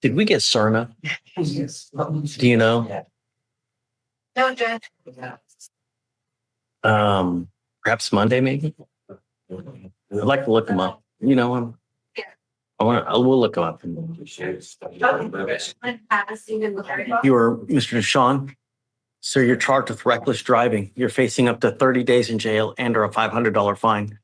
Did we get Cerna? Do you know? No, Judge. Perhaps Monday, maybe. I'd like to look them up. You know, we'll look them up. You are Mr. Deshawn. Sir, you're charged with reckless driving. You're facing up to 30 days in jail and or a $500 fine.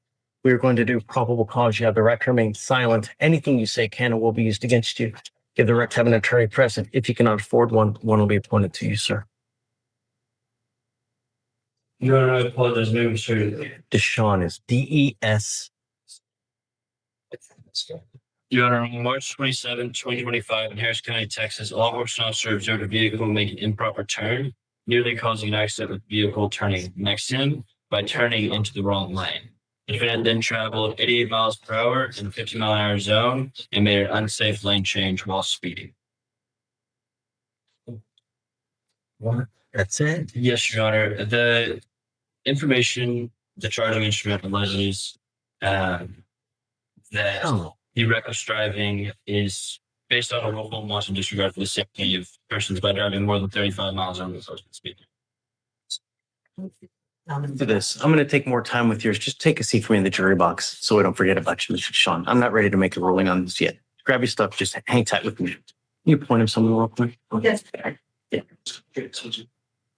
We are going to do probable cause. You have the right to remain silent. Anything you say can or will be used against you. You have the right to have an attorney present. If you cannot afford one, one will be appointed to you, sir. Your Honor, I apologize. Maybe sure. Deshawn is D-E-S. Your Honor, on March 27, 2025, in Harris County, Texas, a law enforcement officer observed a vehicle make an improper turn, nearly causing an accident with the vehicle turning next to him by turning into the wrong lane. The defendant then traveled 88 miles per hour in a 50-mile-an-hour zone and made an unsafe lane change while speeding. What? That's it? Yes, Your Honor. The information, the charging instrument alleges that the reckless driving is based on a willful and wanton disregard for the safety of persons by driving more than 35 miles over the posted speed. For this, I'm going to take more time with yours. Just take a seat for me in the jury box so we don't forget about you, Mr. Deshawn. I'm not ready to make a ruling on this yet. Grab your stuff. Just hang tight with me. Can you point him something real quick? Yes. Yeah.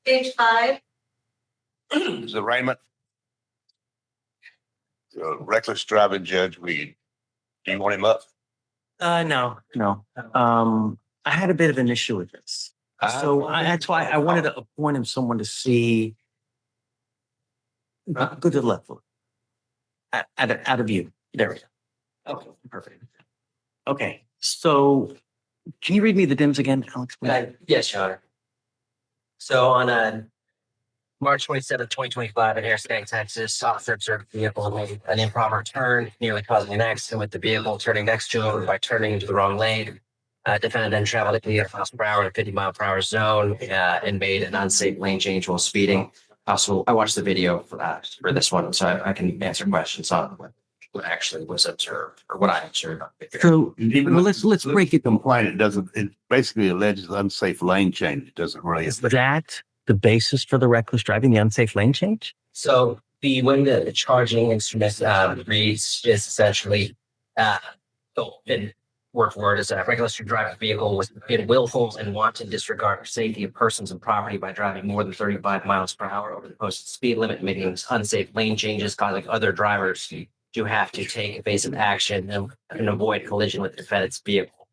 Page 5. Is it Raymond? Reckless driving, Judge. Do you want him up? No. I had a bit of an issue with this. That's why I wanted to appoint him someone to see. Go to the left. Out of view. There we go. Okay, perfect. Okay, so can you read me the DIMS again, Alex? Yes, Your Honor. So on March 27, 2025 in Harris County, Texas, officer observed the vehicle made an improper turn, nearly causing an accident with the vehicle turning next to him by turning into the wrong lane. Defendant then traveled at 80 miles per hour in a 50-mile-per-hour zone and made an unsafe lane change while speeding. Also, I watched the video for this one, so I can answer questions on what actually was observed or what I observed. So let's break it. Complaint. It basically alleges unsafe lane change. It doesn't really. Is that the basis for the reckless driving, the unsafe lane change? So when the charging instrument reads is essentially in word for word is a reckless driving vehicle with willful and wanton disregard of safety of persons and property by driving more than 35 miles per hour over the posted speed limit, making unsafe lane changes, causing other drivers to have to take evasive action and avoid collision with the defendant's vehicle.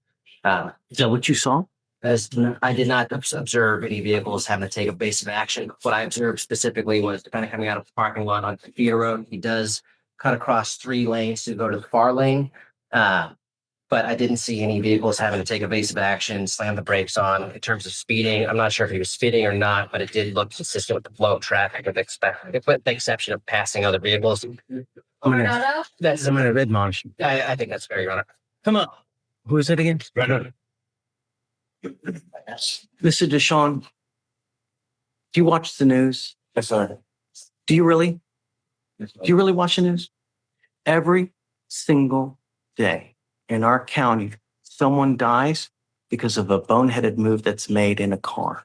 Is that what you saw? As I did not observe any vehicles having to take evasive action. What I observed specifically was the defendant coming out of the parking lot on Theater Road. He does cut across 3 lanes to go to the far lane. But I didn't see any vehicles having to take evasive action, slam the brakes on. In terms of speeding, I'm not sure if he was speeding or not, but it did look consistent with the flow of traffic with the exception of passing other vehicles. I'm going to admonish you. I think that's fair, Your Honor. Come on. Who is it again? Right. Mr. Deshawn, do you watch the news? Yes, sir. Do you really? Do you really watch the news? Every single day in our county, someone dies because of a boneheaded move that's made in a car.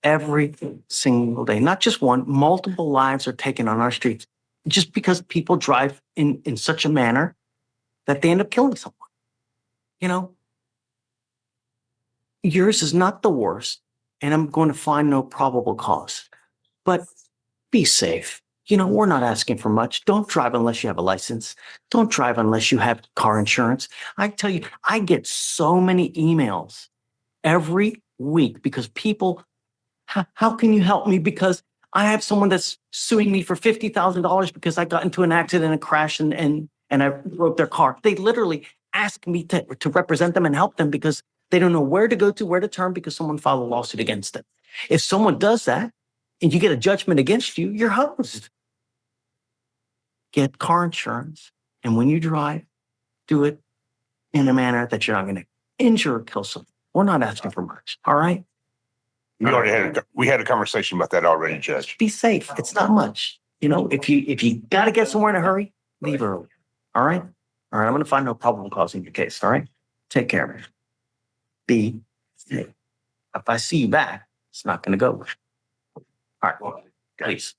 Every single day, not just one, multiple lives are taken on our streets just because people drive in such a manner that they end up killing someone. You know, yours is not the worst, and I'm going to find no probable cause, but be safe. You know, we're not asking for much. Don't drive unless you have a license. Don't drive unless you have car insurance. I tell you, I get so many emails every week because people, how can you help me? Because I have someone that's suing me for $50,000 because I got into an accident and crashed and I broke their car. They literally ask me to represent them and help them because they don't know where to go to, where to turn because someone filed a lawsuit against them. If someone does that and you get a judgment against you, you're hosed. Get car insurance. And when you drive, do it in a manner that you're not going to injure or kill someone. We're not asking for much. All right. We had a conversation about that already, Judge. Be safe. It's not much. You know, if you got to get somewhere in a hurry, leave early. All right. All right, I'm going to find no probable cause in your case. All right, take care. B, hey, if I see you back, it's not going to go. All right, please.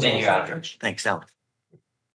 Thank you, Your Honor. Thanks, Alan.